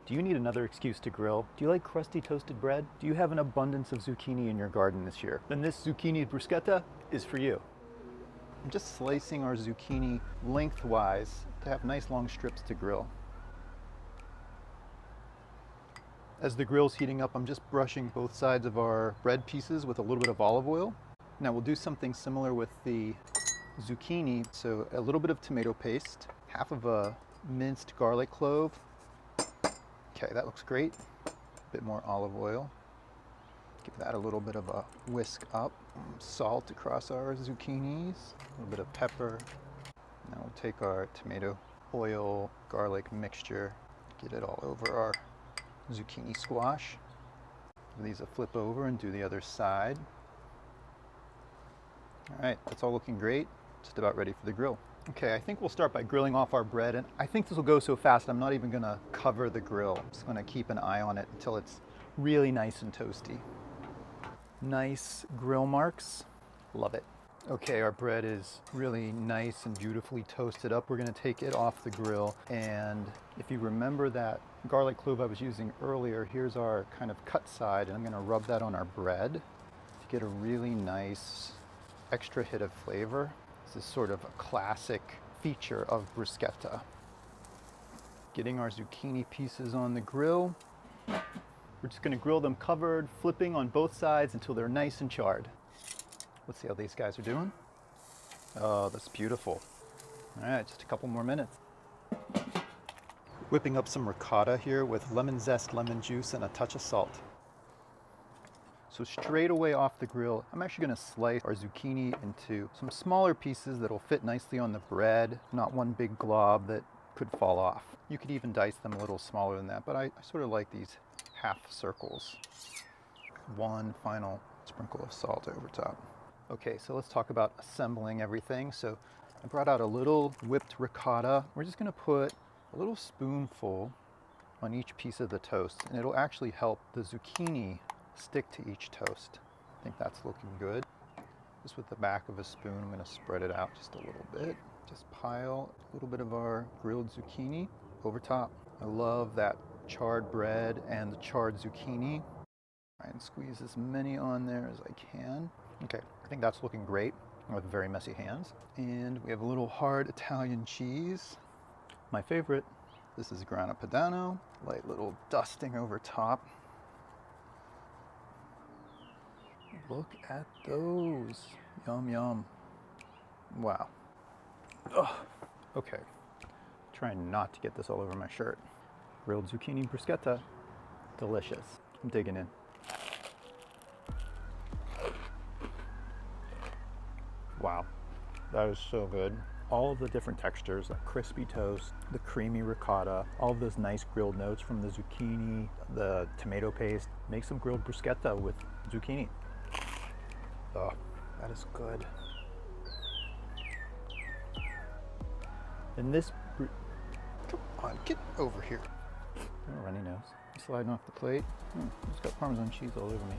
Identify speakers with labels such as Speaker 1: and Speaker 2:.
Speaker 1: Do you need another excuse to grill? Do you like crusty toasted bread? Do you have an abundance of zucchini in your garden this year? Then this zucchini bruschetta is for you. I'm just slicing our zucchini lengthwise to have nice long strips to grill. As the grill's heating up, I'm just brushing both sides of our bread pieces with a little bit of olive oil. Now we'll do something similar with the zucchini. So a little bit of tomato paste, half of a minced garlic clove. Okay, that looks great. A bit more olive oil. Give that a little bit of a whisk up. Salt across our zucchinis, a little bit of pepper. Now we'll take our tomato, oil, garlic mixture, get it all over our zucchini squash. Give these a flip over and do the other side. All right, that's all looking great. Just about ready for the grill. Okay, I think we'll start by grilling off our bread, and I think this will go so fast I'm not even gonna cover the grill. I'm just gonna keep an eye on it until it's really nice and toasty. Nice grill marks, love it. Okay, our bread is really nice and beautifully toasted up. We're gonna take it off the grill, and if you remember that garlic clove I was using earlier, here's our kind of cut side, and I'm gonna rub that on our bread to get a really nice extra hit of flavor. This is sort of a classic feature of bruschetta. Getting our zucchini pieces on the grill. We're just gonna grill them covered, flipping on both sides until they're nice and charred. Let's see how these guys are doing. Oh, that's beautiful. All right, just a couple more minutes. Whipping up some ricotta here with lemon zest, lemon juice, and a touch of salt. So straight away off the grill, I'm actually gonna slice our zucchini into some smaller pieces that'll fit nicely on the bread, not one big glob that could fall off. You could even dice them a little smaller than that, but I sort of like these half circles. One final sprinkle of salt over top. Okay, so let's talk about assembling everything. So I brought out a little whipped ricotta. We're just gonna put a little spoonful on each piece of the toast, and it'll actually help the zucchini stick to each toast. I think that's looking good. Just with the back of a spoon, I'm gonna spread it out just a little bit. Just pile a little bit of our grilled zucchini over top. I love that charred bread and the charred zucchini. Try and squeeze as many on there as I can. Okay, I think that's looking great with very messy hands. And we have a little hard Italian cheese. My favorite. This is grana padano. Light little dusting over top. Look at those. Yum, yum. Wow. Ugh. Okay. Trying not to get this all over my shirt. Grilled zucchini bruschetta. Delicious. I'm digging in. Wow. That is so good. All of the different textures, that crispy toast, the creamy ricotta, all of those nice grilled notes from the zucchini, the tomato paste, make some grilled bruschetta with zucchini. Oh, that is good. And this, come on, get over here. Oh, runny nose. Sliding off the plate. Just got Parmesan cheese all over me.